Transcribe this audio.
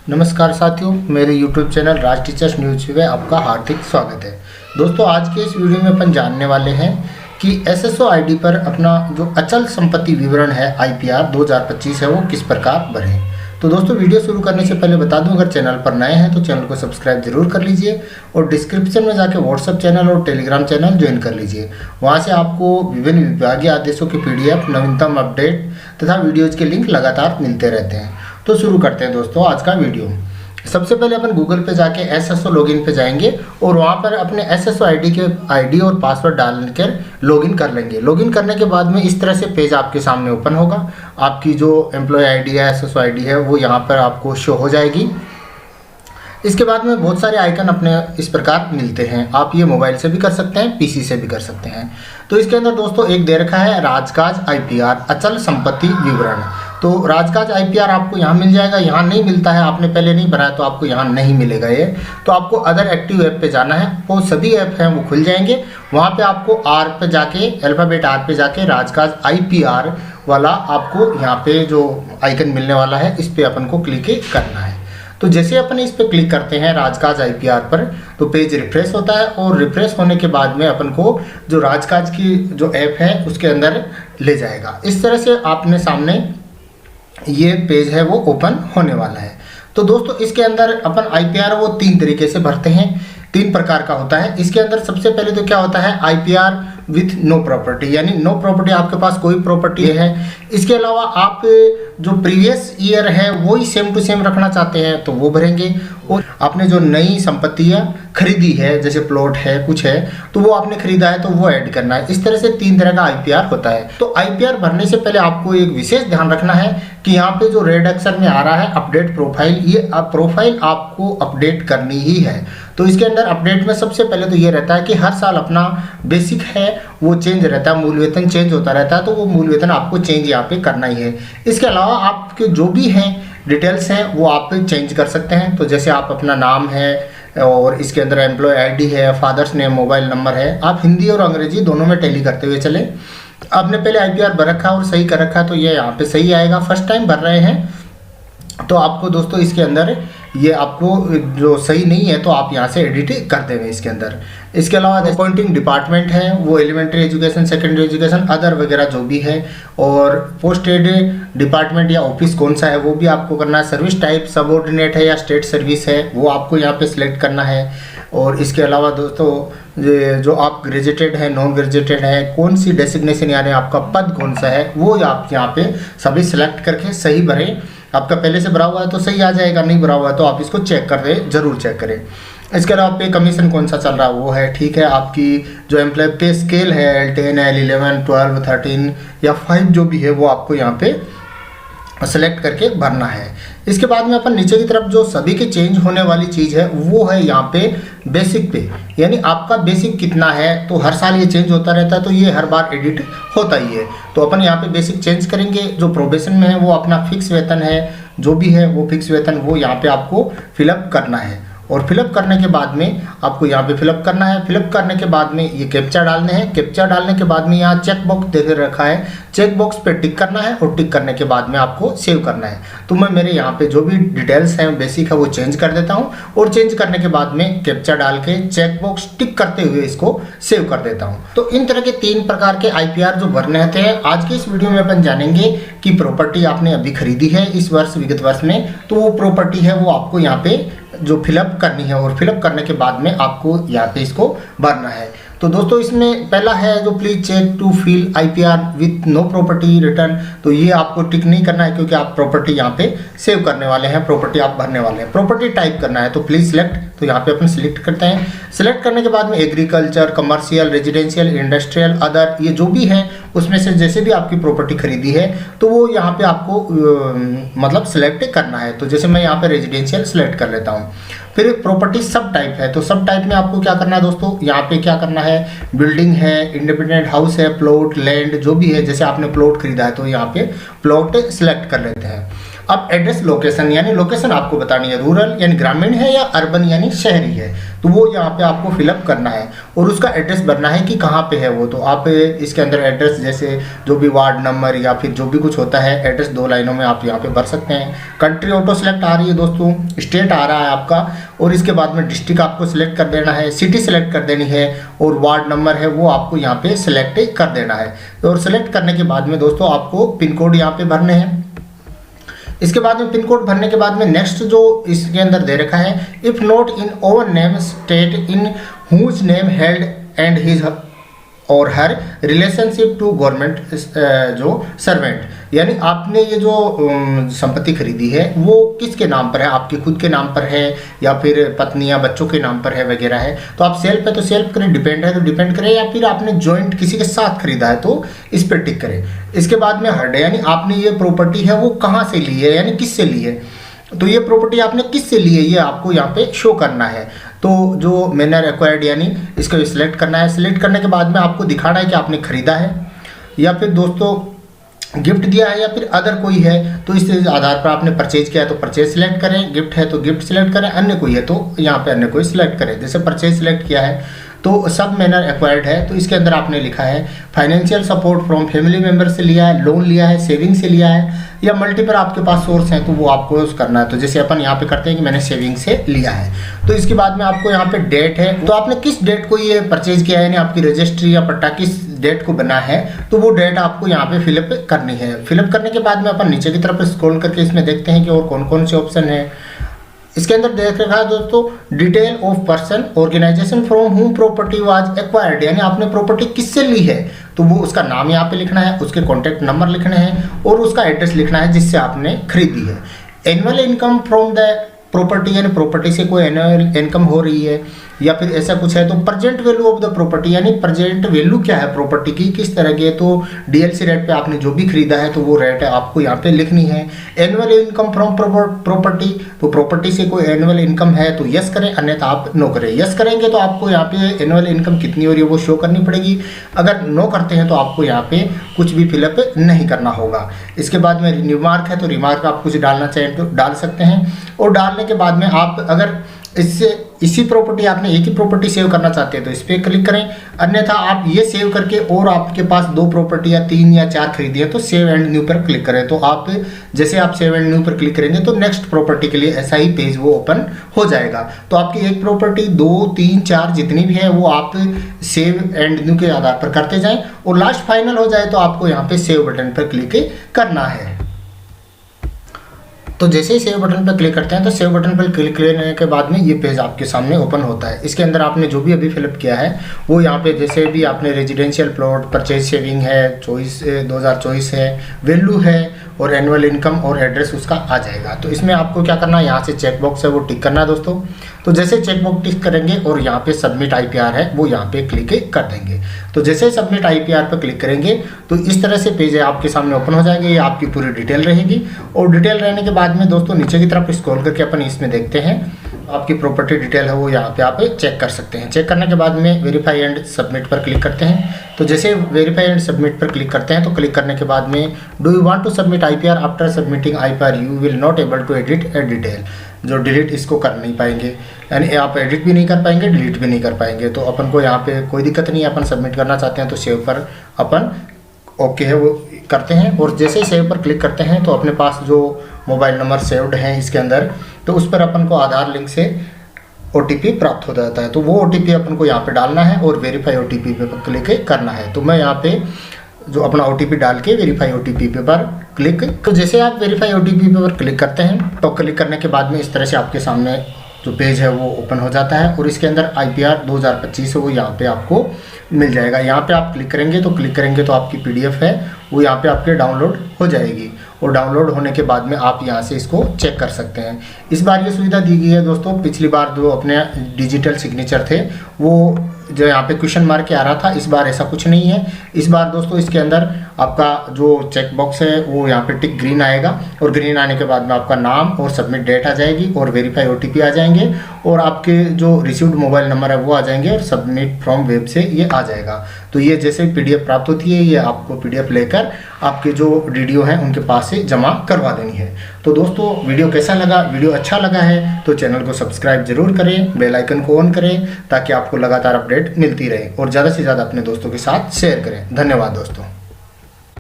नमस्कार साथियों, मेरे YouTube चैनल राज टीचर्स न्यूज में आपका हार्दिक स्वागत है। दोस्तों, आज के इस वीडियो में अपन जानने वाले हैं कि SSO ID पर अपना जो अचल संपत्ति विवरण है IPR 2025 है वो किस प्रकार भरें। तो दोस्तों, वीडियो शुरू करने से पहले बता दूं, अगर चैनल पर नए हैं तो चैनल को सब्सक्राइब जरूर कर लीजिए और डिस्क्रिप्शन में जाके व्हाट्सएप चैनल और टेलीग्राम चैनल ज्वाइन कर लीजिए। वहां से आपको विभिन्न विभागीय आदेशों की PDF, नवीनतम अपडेट तथा वीडियोज के लिंक लगातार मिलते रहते हैं। तो शुरू करते हैं दोस्तों आज का वीडियो। सबसे पहले अपन गूगल पे जाके SSO लॉगिन पे जाएंगे और वहाँ पर अपने SSO ID के ID और पासवर्ड डालकर लॉगिन कर लेंगे। लॉगिन करने के बाद में इस तरह से पेज आपके सामने ओपन होगा। आपकी जो एम्प्लॉय ID है, SSO ID है, वो यहाँ पर आपको शो हो जाएगी। इसके बाद में बहुत सारे आइकन अपने इस प्रकार मिलते हैं। आप ये मोबाइल से भी कर सकते हैं, PC से भी कर सकते हैं। तो इसके अंदर दोस्तों एक दे रखा है राजकाज IPR अचल संपत्ति विवरण। तो राजकाज IPR आपको यहाँ मिल जाएगा, यहाँ नहीं मिलता है। आपने पहले नहीं भरा है तो आपको यहाँ नहीं मिलेगा ये। तो आपको अदर एक्टिव ऐप पे जाना है, वो सभी ऐप हैं वो खुल जाएंगे। वहाँ पे आपको R पे जाके, अल्फ़ाबेट R पे जाके राजकाज IPR वाला आपको यहाँ पे जो आइकन मिलने वाला है, इस पर अपन को क्लिक करना है। तो जैसे अपन इस पर क्लिक करते हैं राजकाज IPR पर, तो पेज रिफ्रेश होता है और रिफ्रेश होने के बाद में अपन को जो राजकाज की जो ऐप है उसके अंदर ले जाएगा। इस तरह से आपने सामने ये पेज है वो ओपन होने वाला है। तो दोस्तों, इसके अंदर अपन IPR वो 3 तरीके से भरते हैं, 3 प्रकार का होता है। इसके अंदर सबसे पहले तो क्या होता है IPR विथ नो प्रॉपर्टी, यानी नो प्रॉपर्टी, आपके पास कोई प्रॉपर्टी है। इसके अलावा आप जो प्रीवियस ईयर है वही सेम टू सेम रखना चाहते हैं तो वो भरेंगे। और आपने जो नई संपत्तियां खरीदी है, जैसे प्लॉट है, कुछ है, तो वो आपने खरीदा है तो वो ऐड करना है। इस तरह से 3 तरह का IPR होता है। तो IPR भरने से पहले आपको एक विशेष ध्यान रखना है कि यहाँ पे जो रेड अक्षर में आ रहा है अपडेट प्रोफाइल, ये प्रोफाइल आपको अपडेट करनी ही है। तो इसके अंदर अपडेट में सबसे पहले तो ये रहता है कि हर साल अपना बेसिक है वो चेंज रहता है, मूल वेतन चेंज होता रहता है, तो वो मूल वेतन आपको चेंज यहाँ पे करना ही है। इसके अलावा आपके जो भी हैं डिटेल्स हैं वो आप चेंज कर सकते हैं। तो जैसे आप अपना नाम है और इसके अंदर एम्प्लॉय ID है, फादर्स नेम, मोबाइल नंबर है, आप हिंदी और अंग्रेजी दोनों में टैली करते हुए चलें। आपने पहले IPR भर रखा और सही कर रखा है तो ये यहाँ पे सही आएगा। फर्स्ट टाइम भर रहे हैं तो आपको दोस्तों इसके अंदर ये आपको जो सही नहीं है तो आप यहाँ से एडिट कर देंगे इसके अंदर। इसके अलावा अपॉइंटिंग डिपार्टमेंट है वो elementary education, secondary education, other वगैरह जो भी है, और पोस्टेड डिपार्टमेंट या ऑफिस कौन सा है वो भी आपको करना है। सर्विस टाइप सबऑर्डिनेट है या स्टेट सर्विस है वो आपको यहाँ पे सिलेक्ट करना है। और इसके अलावा दोस्तों जो आप ग्रेजुएटेड है, नॉन ग्रेजुएटेड है, कौन सी डेसिग्नेशन यानी आपका पद कौन सा है वो आप यहाँ पे सभी सिलेक्ट करके सही भरें। आपका पहले से भरा हुआ है तो सही आ जाएगा, नहीं भरा हुआ है तो आप इसको चेक कर दें, जरूर चेक करें। इसके अलावा पे कमीशन कौन सा चल रहा है वो है, ठीक है। आपकी जो एम्प्लॉय पे स्केल है L10, L11, 12, 13 या 5 जो भी है वो आपको यहाँ पे सेलेक्ट करके भरना है। इसके बाद में अपन नीचे की तरफ जो सभी के चेंज होने वाली चीज़ है वो है यहाँ पे बेसिक पे, यानी आपका बेसिक कितना है। तो हर साल ये चेंज होता रहता है तो ये हर बार एडिट होता ही है। तो अपन यहाँ पे बेसिक चेंज करेंगे। जो प्रोबेशन में है वो अपना फिक्स वेतन है, जो भी है वो फिक्स वेतन वो यहाँ पे आपको फिलअप करना है। और फिलअप करने के बाद में आपको यहाँ पे फिलअप करना है। फिलअप करने के बाद में ये कैप्चा डालने हैं। कैप्चा डालने के बाद में यहाँ चेक बॉक्स दे रखा है, चेक बॉक्स पे टिक करना है और टिक करने के बाद में आपको सेव करना है। तो मैं मेरे यहाँ पे जो भी डिटेल्स हैं बेसिक है वो चेंज कर देता हूँ और चेंज करने के बाद में कैप्चा डाल के चेक बॉक्स टिक करते हुए इसको सेव कर देता हूँ। तो इन तरह के 3 प्रकार के IPR जो भरने होते हैं। आज की इस वीडियो में अपन जानेंगे कि प्रॉपर्टी आपने अभी खरीदी है इस वर्ष, विगत वर्ष में, तो वो प्रॉपर्टी है वो आपको यहाँ पे जो फिलअप करनी है और फिलअप करने के बाद में आपको यहाँ पे इसको भरना है। तो दोस्तों, इसमें पहला है जो please check to fill IPR with no property return. तो ये आपको टिक नहीं करना है क्योंकि आप प्रॉपर्टी यहाँ पे सेव करने वाले हैं, प्रॉपर्टी आप भरने वाले हैं। प्रॉपर्टी टाइप करना है तो प्लीज सिलेक्ट, तो यहाँ पे अपन सिलेक्ट करते हैं। सिलेक्ट करने के बाद में agriculture, commercial, residential, industrial, other, ये जो भी है उसमें से जैसे भी आपकी प्रॉपर्टी खरीदी है तो वो यहाँ पे आपको मतलब सिलेक्ट करना है। तो जैसे मैं यहाँ पे रेजिडेंशियल सिलेक्ट कर लेता हूँ। फिर प्रॉपर्टी सब टाइप है, तो सब टाइप में आपको क्या करना है दोस्तों, यहाँ पे क्या करना है, बिल्डिंग है, इंडिपेंडेंट हाउस है, प्लॉट, लैंड जो भी है, जैसे आपने प्लॉट खरीदा है तो यहाँ पे प्लॉट सिलेक्ट कर लेते हैं। अब एड्रेस लोकेशन यानी लोकेशन आपको बतानी है, रूरल यानी ग्रामीण है या अर्बन यानी शहरी है, तो वो यहाँ पे आपको फिलअप करना है और उसका एड्रेस भरना है कि कहाँ पे है वो। तो आप इसके अंदर एड्रेस जैसे जो भी वार्ड नंबर या फिर जो भी कुछ होता है एड्रेस 2 लाइनों में आप यहाँ पे भर सकते हैं। कंट्री ऑटो सेलेक्ट आ रही है दोस्तों, स्टेट आ रहा है आपका, और इसके बाद में डिस्ट्रिक्ट आपको सिलेक्ट कर देना है, सिटी सेलेक्ट कर देनी है, और वार्ड नंबर है वो आपको यहाँ पे सिलेक्ट कर देना है। और सिलेक्ट करने के बाद में दोस्तों आपको पिन कोड यहाँ पे भरने हैं। इसके बाद में पिन कोड भरने के बाद में नेक्स्ट जो इसके अंदर दे रखा है, if not in over name state in whose name held and his और हर रिलेशनशिप टू गवर्नमेंट जो सर्वेंट, यानी आपने ये जो संपत्ति खरीदी है वो किसके नाम पर है, आपके खुद के नाम पर है या फिर पत्नी या बच्चों के नाम पर है वगैरह है। तो आप सेल्फ है तो सेल्फ करें, डिपेंड है तो डिपेंड करें, या फिर आपने जॉइंट किसी के साथ खरीदा है तो इस पर टिक करें। इसके बाद में हर्ड यानी आपने ये प्रॉपर्टी है वो कहाँ से ली है यानी किससे ली है, तो ये प्रॉपर्टी आपने किससे ली है ये आपको यहाँ पे शो करना है। तो जो मैनर एक्वायर्ड यानी इसको सिलेक्ट करना है। सिलेक्ट करने के बाद में आपको दिखाना है कि आपने खरीदा है या फिर दोस्तों गिफ्ट दिया है या फिर अदर कोई है, तो इस आधार पर आपने परचेज किया है तो परचेज सिलेक्ट करें, गिफ्ट है तो गिफ्ट सिलेक्ट करें, अन्य कोई है तो यहाँ पे अन्य कोई सिलेक्ट करें। जैसे परचेज सिलेक्ट किया है तो सब मैनर एक्वायर्ड है, तो इसके अंदर आपने लिखा है financial support from family member से लिया है, लोन लिया है, सेविंग से लिया है, या मल्टीपल आपके पास सोर्स हैं तो वो आपको करना है। तो जैसे अपन यहाँ पे करते हैं कि मैंने सेविंग से लिया है। तो इसके बाद में आपको यहाँ पे डेट है, तो आपने किस डेट को ये परचेज किया है यानी आपकी रजिस्ट्री या पट्टा किस डेट को बना है, तो वो डेट आपको यहाँ पे फिलअप करनी है। फिलअप करने के बाद में अपन नीचे की तरफ स्क्रॉल करके इसमें देखते हैं कि और कौन कौन से ऑप्शन है। इसके अंदर देख रखा है दोस्तों detail of person organisation from whom property was acquired, यानी आपने प्रॉपर्टी किससे ली है तो वो उसका नाम यहाँ पे लिखना है, उसके कॉन्टैक्ट नंबर लिखने हैं और उसका एड्रेस लिखना है जिससे आपने खरीदी है। Annual income from the property यानी प्रॉपर्टी से कोई एनुअल इनकम हो रही है या फिर ऐसा कुछ है तो present value of the property यानी प्रेजेंट वैल्यू क्या है प्रॉपर्टी की, किस तरह की है, तो डीएलसी रेट पे आपने जो भी खरीदा है तो वो रेट है आपको यहाँ पे लिखनी है। एनुअल इनकम फ्रॉम प्रॉपर्टी, तो प्रॉपर्टी से कोई एनुअल इनकम है तो यस करें, अन्यथा आप नो करें। यस करेंगे तो आपको यहाँ पे एनुअल इनकम कितनी हो रही है वो शो करनी पड़ेगी, अगर नो करते हैं तो आपको यहाँ पे कुछ भी फिलअप नहीं करना होगा। इसके बाद में रिमार्क है तो रिमार्क आप कुछ डालना चाहें तो डाल सकते हैं, और डालने के बाद में आप अगर इसी प्रॉपर्टी आपने एक ही प्रॉपर्टी सेव करना चाहते हैं तो इस पर क्लिक करें, अन्यथा आप ये सेव करके और आपके पास 2 प्रॉपर्टी या 3 या 4 खरीदी है तो सेव एंड न्यू पर क्लिक करें। तो आप जैसे आप सेव एंड न्यू पर क्लिक करेंगे तो नेक्स्ट प्रॉपर्टी के लिए ऐसा ही पेज वो ओपन हो जाएगा। तो आपकी एक प्रॉपर्टी 2, 3, 4 जितनी भी है वो आप सेव एंड न्यू के आधार पर करते जाएं, और लास्ट फाइनल हो जाए तो आपको यहाँ पे सेव बटन पर क्लिक करना है। तो जैसे ही सेव बटन पर क्लिक करते हैं तो सेव बटन पर क्लिक करने के बाद में ये पेज आपके सामने ओपन होता है। इसके अंदर आपने जो भी अभी फिलअप किया है वो यहाँ पे जैसे भी आपने रेजिडेंशियल प्लॉट, परचेज सेविंग है, 2024 है, वैल्यू है और एनुअल इनकम और एड्रेस उसका आ जाएगा। तो इसमें आपको क्या करना है, यहाँ से चेक बॉक्स है वो टिक करना है दोस्तों। तो जैसे चेक बॉक्स टिक करेंगे और यहाँ पे सबमिट आईपीआर है वो यहाँ पे क्लिक कर देंगे। तो जैसे सबमिट आईपीआर पर क्लिक करेंगे तो इस तरह से पेज आपके सामने ओपन हो जाएंगे, ये आपकी पूरी डिटेल रहेगी। और डिटेल रहने के बाद में दोस्तों नीचे की तरफ स्क्रॉल करके अपन इसमें देखते हैं आपकी प्रॉपर्टी डिटेल है वो यहाँ पे आप चेक कर सकते हैं। चेक करने के बाद में वेरीफाई एंड सबमिट पर क्लिक करते हैं। तो जैसे वेरीफाई एंड सबमिट पर क्लिक करते हैं तो क्लिक करने के बाद में do you want to submit IPR, after submitting IPR you will not able to edit a detail, जो डिलीट इसको कर नहीं पाएंगे, यानी आप एडिट भी नहीं कर पाएंगे, डिलीट भी नहीं कर पाएंगे। तो अपन को यहाँ पे कोई दिक्कत नहीं है, अपन सबमिट करना चाहते हैं तो सेव पर अपन ओके है वो करते हैं। और जैसे ही सेव पर क्लिक करते हैं तो अपने पास जो मोबाइल नंबर सेव्ड है इसके अंदर तो उस पर अपन को आधार लिंक से OTP प्राप्त हो जाता है। तो वो OTP अपन को यहाँ पे डालना है और वेरीफाई OTP पे क्लिक करना है। तो मैं यहाँ पे जो अपना OTP डाल के वेरीफाई OTP पे पर क्लिक, तो जैसे आप वेरीफाई OTP पे पर क्लिक करते हैं तो क्लिक करने के बाद में इस तरह से आपके सामने जो पेज है वो ओपन हो जाता है और इसके अंदर IPR 2025 है वो यहाँ पे आपको मिल जाएगा। यहाँ पे आप क्लिक करेंगे तो आपकी PDF है वो यहाँ पे आपके डाउनलोड हो जाएगी, और डाउनलोड होने के बाद में आप यहाँ से इसको चेक कर सकते हैं। इस बार ये सुविधा दी गई है दोस्तों, पिछली बार जो अपने डिजिटल सिग्नेचर थे वो जो यहाँ पे क्वेश्चन मार्क के आ रहा था, इस बार ऐसा कुछ नहीं है। इस बार दोस्तों इसके अंदर आपका जो चेक बॉक्स है वो यहाँ पे टिक ग्रीन आएगा, और ग्रीन आने के बाद में आपका नाम और सबमिट डेट आ जाएगी और वेरीफाई OTP आ जाएंगे, और आपके जो रिसीव्ड मोबाइल नंबर है वो आ जाएंगे, और सबमिट फ्रॉम वेब से ये आ जाएगा। तो ये जैसे PDF प्राप्त होती है, ये आपको PDF लेकर आपके जो DDO हैं उनके पास से जमा करवा देनी है। तो दोस्तों वीडियो कैसा लगा? वीडियो अच्छा लगा है तो चैनल को सब्सक्राइब जरूर करें, बेल आइकन को ऑन करें ताकि आपको लगातार अपडेट मिलती रहे, और ज़्यादा से ज़्यादा अपने दोस्तों के साथ शेयर करें। धन्यवाद दोस्तों।